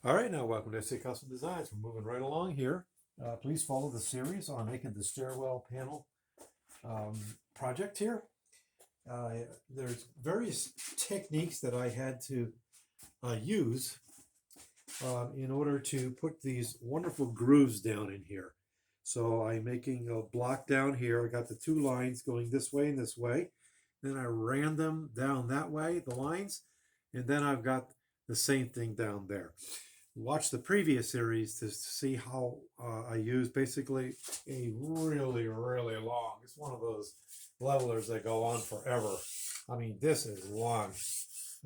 All right, now welcome to SC Custom Designs. We're moving right along here. Please follow the series on making the stairwell panel project here. There's various techniques that I had to use in order to put these wonderful grooves down in here. So I'm making a block down here. I got the two lines going this way and this way. Then I ran them down that way, the lines, and then I've got the same thing down there. Watch the previous series to see how I use basically a really long, it's one of those levelers that go on forever. I mean, this is long.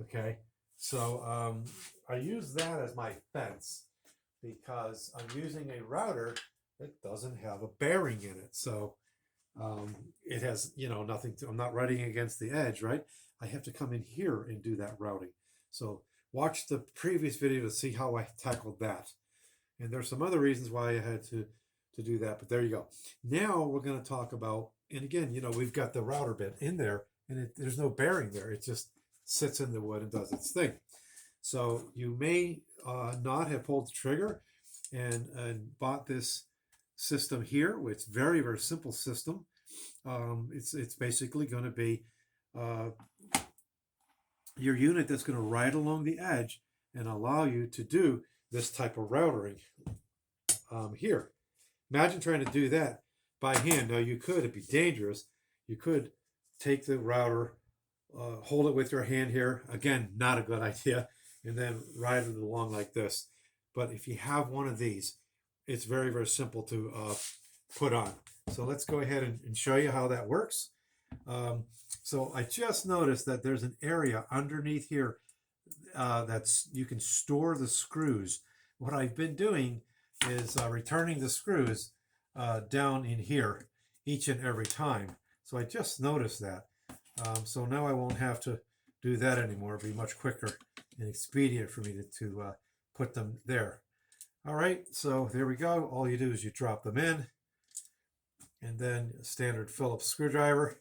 Okay, so I use that as my fence because I'm using a router that doesn't have a bearing in it. So it has, nothing to, I'm not routing against the edge, right? I have to come in here and do that routing. So watch the previous video to see how I tackled that. And there's some other reasons why I had to do that, but there you go. Now we're going to talk about, and again, we've got the router bit in there, and there's no bearing there. It just sits in the wood and does its thing. So you may not have pulled the trigger and bought this system here, which is very simple system. It's basically going to be your unit that's going to ride along the edge and allow you to do this type of routering here. Imagine trying to do that by hand. Now you could, it'd be dangerous. You could take the router, hold it with your hand here. Again, not a good idea. And then ride it along like this. But if you have one of these, it's very simple to put on. So let's go ahead and show you how that works. So I just noticed that there's an area underneath here that's you can store the screws. What I've been doing is returning the screws down in here each and every time. So I just noticed that. So now I won't have to do that anymore. It'll be much quicker and expedient for me to put them there. All right, so there we go. All you do is you drop them in, and then a standard Phillips screwdriver.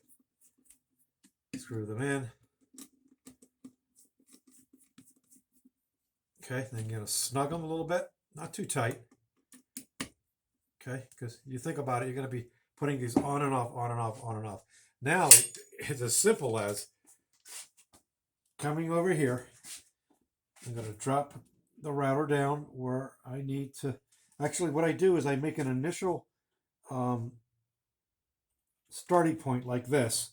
Screw them in. Okay, then you're going to snug them a little bit, not too tight. Okay, because you think about it, you're going to be putting these on and off, on and off, on and off. Now it's as simple as coming over here. I'm going to drop the router down where I need to. Actually, what I do is I make an initial starting point like this.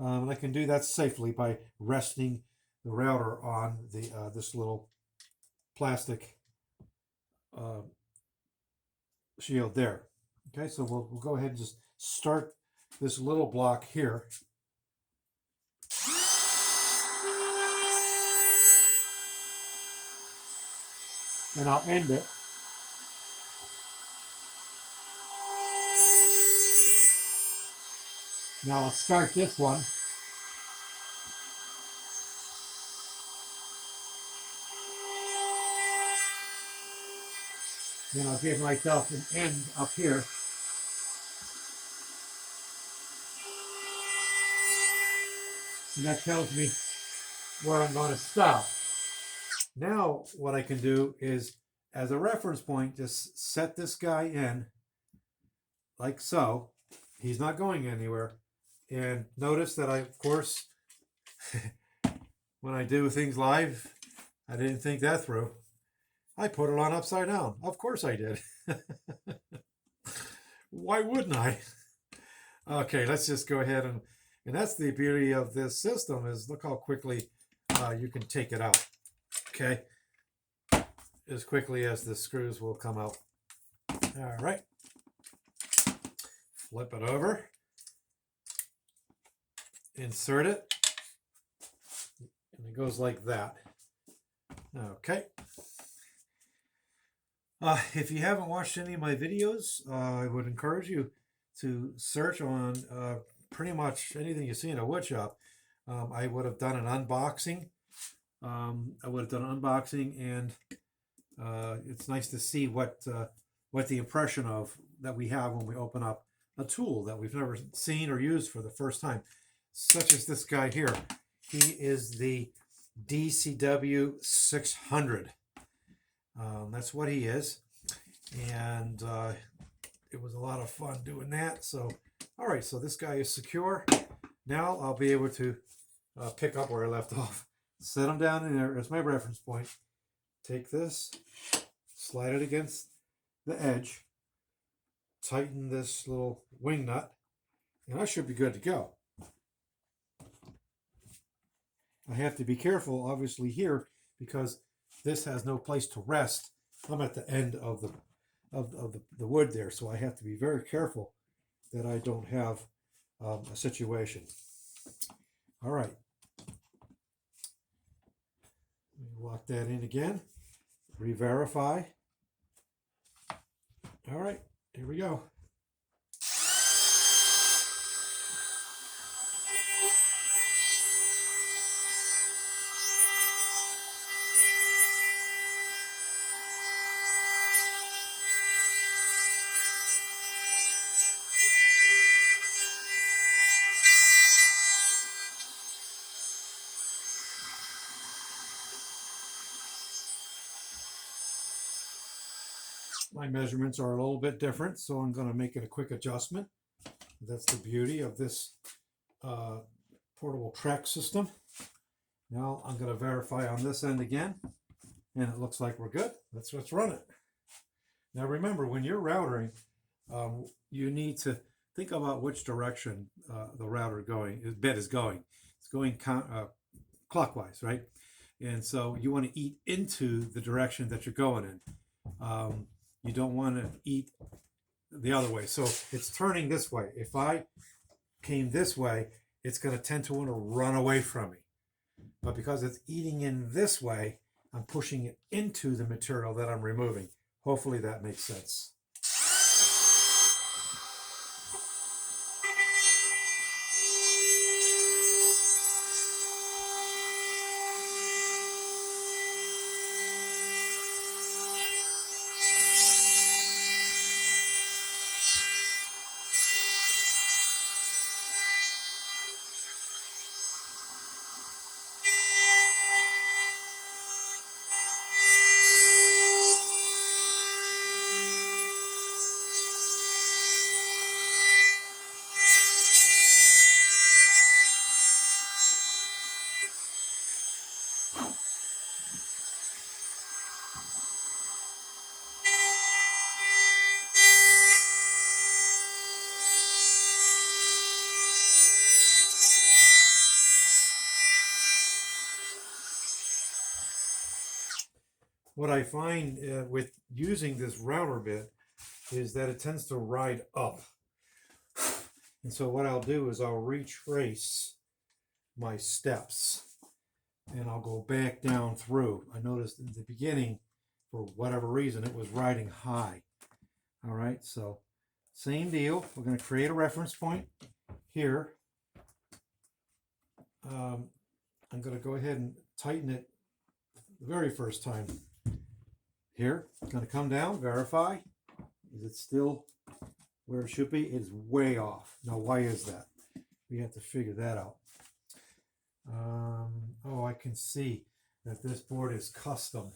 And I can do that safely by resting the router on the this little plastic shield there. Okay, so we'll go ahead and just start this little block here. And I'll end it. Now I'll start this one. Then I'll give myself an end up here. And that tells me where I'm going to stop. Now what I can do is, as a reference point, just set this guy in like so. He's not going anywhere. And notice that I, of course, when I do things live, I didn't think that through. I put it on upside down. Of course I did. Why wouldn't I? Okay, let's just go ahead and that's the beauty of this system is look how quickly you can take it out. Okay, as quickly as the screws will come out. All right, flip it over, insert it, and it goes like that. Okay. If you haven't watched any of my videos, I would encourage you to search on pretty much anything you see in a wood shop. I would have done an unboxing. And it's nice to see what the impression of that we have when we open up a tool that we've never seen or used for the first time, such as this guy here. He is the DCW 600. That's what he is. And it was a lot of fun doing that. So, all right, so this guy is secure. Now I'll be able to pick up where I left off. Set him down in there as my reference point. Take this, slide it against the edge, tighten this little wing nut, and I should be good to go. I have to be careful, obviously, here because this has no place to rest. I'm at the end of the wood there, so I have to be very careful that I don't have a situation. All right. Lock that in again. Re-verify. All right, here we go. My measurements are a little bit different, so I'm going to make it a quick adjustment. That's the beauty of this portable track system. Now I'm going to verify on this end again, and it looks like we're good. Let's run it. Now remember, when you're routering, you need to think about which direction the bed is going. It's going clockwise, right? And so you want to eat into the direction that you're going in. You don't want to eat the other way. So it's turning this way. If I came this way, it's going to tend to want to run away from me. But because it's eating in this way, I'm pushing it into the material that I'm removing. Hopefully that makes sense. What I find with using this router bit is that it tends to ride up. And so what I'll do is I'll retrace my steps and I'll go back down through. I noticed in the beginning, for whatever reason, it was riding high. All right, so same deal. We're going to create a reference point here. I'm going to go ahead and tighten it the very first time. Here, it's going to come down, verify. Is it still where it should be? It's way off. Now, why is that? We have to figure that out. Oh, I can see that this board is custom.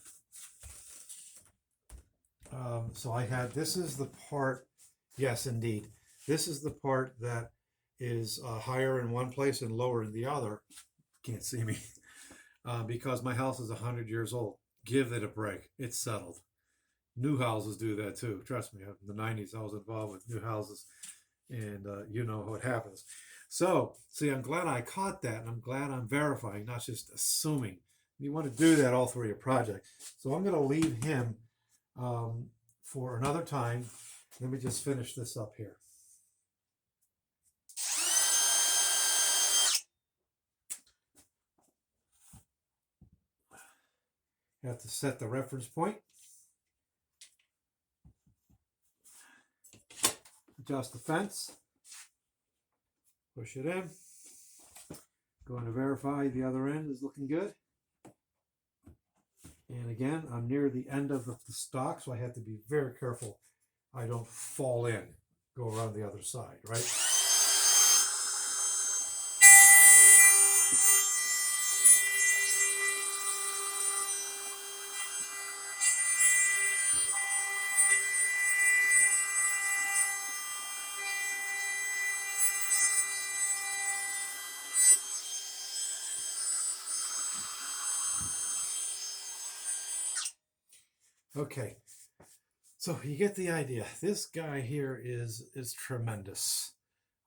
So this is the part, yes, indeed. This is the part that is higher in one place and lower in the other. Can't see me. Because my house is 100 years old. Give it a break. It's settled. New houses do that too. Trust me, in the 90s, I was involved with new houses, and you know what happens. So, see, I'm glad I caught that, and I'm glad I'm verifying, not just assuming. You want to do that all through your project. So I'm going to leave him for another time. Let me just finish this up here. You have to set the reference point. Adjust the fence. Push it in. Going to verify the other end is looking good. And again, I'm near the end of the stock, so I have to be very careful I don't fall in, go around the other side, right? Okay, so you get the idea. This guy here is tremendous.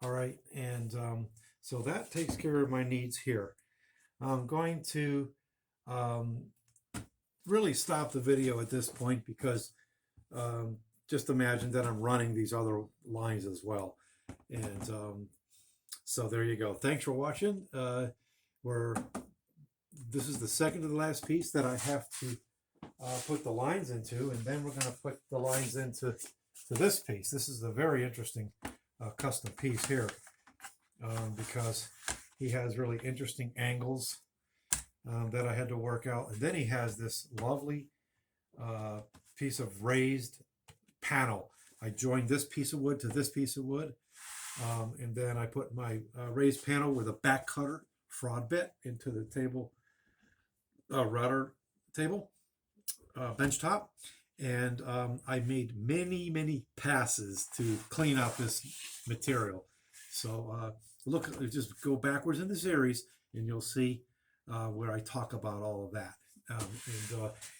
All right, and so that takes care of my needs here. I'm going to um, really stop the video at this point because just imagine that I'm running these other lines as well. And so there you go. Thanks for watching. This is the second to the last piece that I have to put the lines into, and then we're going to put the lines into this piece. This is a very interesting custom piece here because he has really interesting angles that I had to work out. And then he has this lovely piece of raised panel. I joined this piece of wood to this piece of wood, and then I put my raised panel with a back cutter fraud bit into the table, router table, bench top, and I made many passes to clean out this material. So look, just go backwards in the series and you'll see where I talk about all of that, and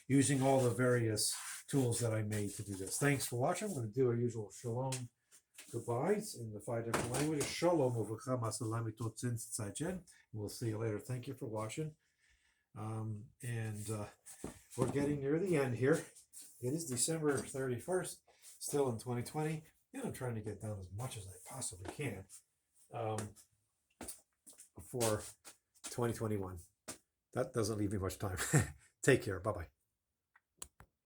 using all the various tools that I made to do this. Thanks for watching. I'm going to do our usual shalom goodbyes in the 5 different languages. Shalom uvracha masalami totzin tzaichen. We'll see you later. Thank you for watching. And we're getting near the end here. It is December 31st, still in 2020, and I'm trying to get done as much as I possibly can before 2021. That doesn't leave me much time. Take care. Bye-bye.